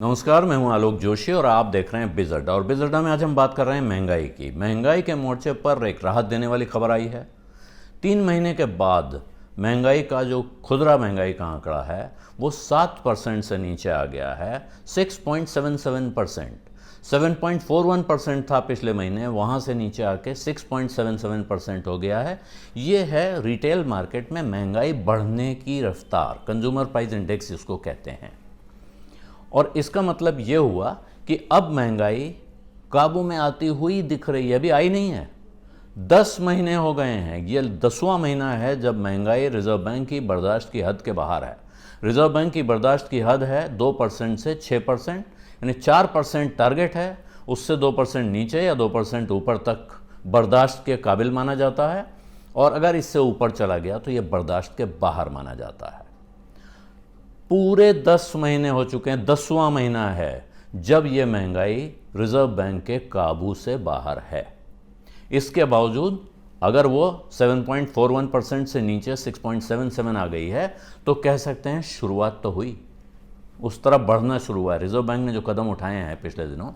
नमस्कार, मैं हूं आलोक जोशी और आप देख रहे हैं बिज़ अड्डा। और बिज़ अड्डा में आज हम बात कर रहे हैं महंगाई की। महंगाई के मोर्चे पर एक राहत देने वाली खबर आई है। 3 महीने के बाद महंगाई का जो खुदरा महंगाई का आंकड़ा है वो 7% से नीचे आ गया है, 6.77%। 7.41% था पिछले महीने, वहाँ से नीचे आके 6.77% हो गया है। ये है रिटेल मार्केट में महंगाई बढ़ने की रफ्तार, कंज्यूमर प्राइस इंडेक्स जिसको कहते हैं। और इसका मतलब ये हुआ कि अब महंगाई काबू में आती हुई दिख रही है, अभी आई नहीं है। 10 महीने हो गए हैं, ये 10वां महीना है जब महंगाई रिजर्व बैंक की बर्दाश्त की हद के बाहर है। रिजर्व बैंक की बर्दाश्त की हद है 2% से 6%, यानी 4% टारगेट है, उससे 2% नीचे या 2% ऊपर तक बर्दाश्त के काबिल माना जाता है, और अगर इससे ऊपर चला गया तो ये बर्दाश्त के बाहर माना जाता है। पूरे 10 महीने हो चुके हैं, 10वां महीना है जब यह महंगाई रिजर्व बैंक के काबू से बाहर है। इसके बावजूद अगर वो 7.41% से नीचे 6.77 आ गई है तो कह सकते हैं शुरुआत तो हुई, उस तरफ बढ़ना शुरू हुआ है। रिजर्व बैंक ने जो कदम उठाए हैं पिछले दिनों,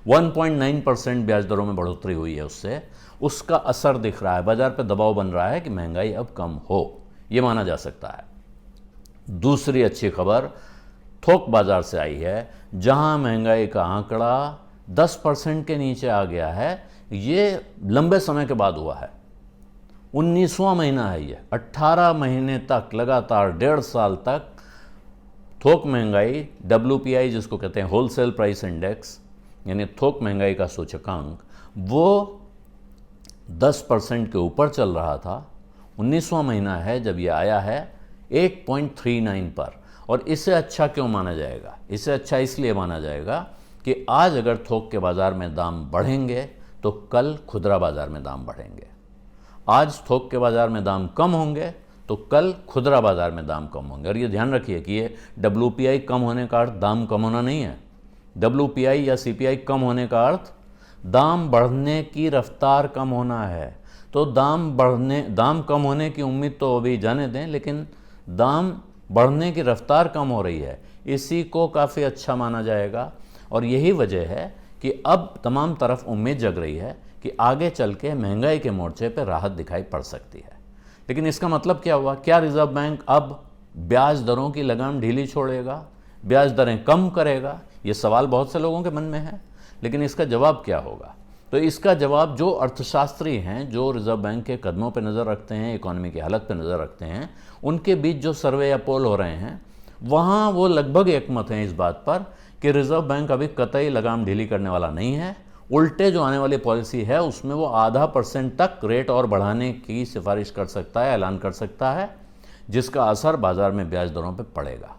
1.9% ब्याज दरों में बढ़ोतरी हुई है, उसका असर दिख रहा है। बाजार पर दबाव बन रहा है कि महंगाई अब कम हो, यह माना जा सकता है। दूसरी अच्छी खबर थोक बाजार से आई है, जहां महंगाई का आंकड़ा 10% के नीचे आ गया है। ये लंबे समय के बाद हुआ है, 19वां महीना है ये। 18 महीने तक लगातार, 1.5 साल तक थोक महंगाई, WPI जिसको कहते हैं होलसेल प्राइस इंडेक्स, यानी थोक महंगाई का सूचकांक, वो 10% के ऊपर चल रहा था। 19वां महीना है जब ये आया है 1.39 पर। और इससे अच्छा क्यों माना जाएगा? इससे अच्छा इसलिए माना जाएगा कि आज अगर थोक के बाज़ार में दाम बढ़ेंगे तो कल खुदरा बाज़ार में दाम बढ़ेंगे। आज थोक के बाज़ार में दाम कम होंगे तो कल खुदरा बाज़ार में दाम कम होंगे। और ये ध्यान रखिए कि ये WPI कम होने का अर्थ दाम कम होना नहीं है। WPI या CPI कम होने का अर्थ दाम बढ़ने की रफ्तार कम होना है। तो दाम कम होने की उम्मीद तो अभी जाने दें, लेकिन दाम बढ़ने की रफ्तार कम हो रही है, इसी को काफ़ी अच्छा माना जाएगा। और यही वजह है कि अब तमाम तरफ उम्मीद जग रही है कि आगे चल के महंगाई के मोर्चे पर राहत दिखाई पड़ सकती है। लेकिन इसका मतलब क्या हुआ? क्या रिजर्व बैंक अब ब्याज दरों की लगाम ढीली छोड़ेगा, ब्याज दरें कम करेगा? ये सवाल बहुत से लोगों के मन में है, लेकिन इसका जवाब क्या होगा? तो इसका जवाब जो अर्थशास्त्री हैं, जो रिजर्व बैंक के कदमों पर नज़र रखते हैं, इकोनॉमी की हालत पर नज़र रखते हैं, उनके बीच जो सर्वे या पोल हो रहे हैं, वहाँ वो लगभग एकमत हैं इस बात पर कि रिजर्व बैंक अभी कतई लगाम ढीली करने वाला नहीं है। उल्टे जो आने वाली पॉलिसी है उसमें वो 0.5% तक रेट और बढ़ाने की सिफारिश कर सकता है, ऐलान कर सकता है, जिसका असर बाजार में ब्याज दरों पर पड़ेगा।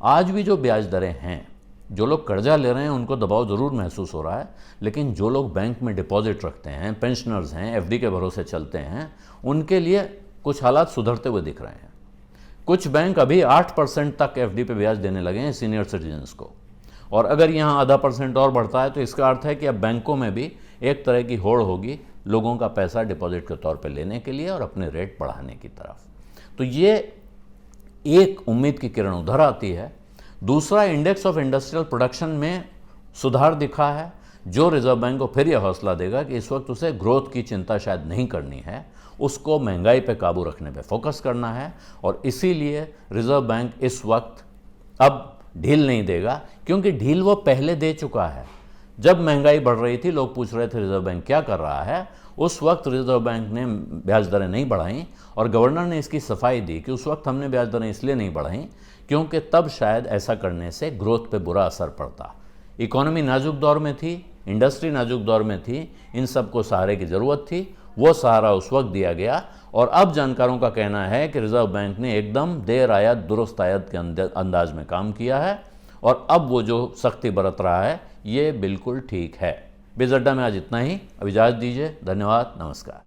आज भी जो ब्याज दरें हैं, जो लोग कर्जा ले रहे हैं उनको दबाव ज़रूर महसूस हो रहा है, लेकिन जो लोग बैंक में डिपॉजिट रखते हैं, पेंशनर्स हैं, FD के भरोसे चलते हैं, उनके लिए कुछ हालात सुधरते हुए दिख रहे हैं। कुछ बैंक अभी 8% तक FD पे ब्याज देने लगे हैं सीनियर सिटीजन्स को। और अगर यहाँ 0.5% और बढ़ता है तो इसका अर्थ है कि अब बैंकों में भी एक तरह की होड़ होगी लोगों का पैसा डिपॉजिट के तौर पर लेने के लिए और अपने रेट बढ़ाने की तरफ। तो ये एक उम्मीद की किरण उधर आती है। दूसरा, इंडेक्स ऑफ इंडस्ट्रियल प्रोडक्शन में सुधार दिखा है, जो रिजर्व बैंक को फिर यह हौसला देगा कि इस वक्त उसे ग्रोथ की चिंता शायद नहीं करनी है, उसको महंगाई पे काबू रखने पे फोकस करना है। और इसीलिए रिजर्व बैंक इस वक्त अब ढील नहीं देगा, क्योंकि ढील वो पहले दे चुका है। जब महंगाई बढ़ रही थी, लोग पूछ रहे थे रिजर्व बैंक क्या कर रहा है, उस वक्त रिजर्व बैंक ने ब्याज दरें नहीं बढ़ाई, और गवर्नर ने इसकी सफाई दी कि उस वक्त हमने ब्याज दरें इसलिए नहीं बढ़ाई क्योंकि तब शायद ऐसा करने से ग्रोथ पे बुरा असर पड़ता। इकोनॉमी नाजुक दौर में थी, इंडस्ट्री नाजुक दौर में थी, इन सबको सहारे की ज़रूरत थी, वो सहारा उस वक्त दिया गया। और अब जानकारों का कहना है कि रिजर्व बैंक ने एकदम देर आयत दुरुस्त आयत के अंदाज में काम किया है, और अब वो जो सख्ती बरत रहा है ये बिल्कुल ठीक है। बिज़ अड्डा में आज इतना ही। अब इजाज़त दीजिए। धन्यवाद, नमस्कार।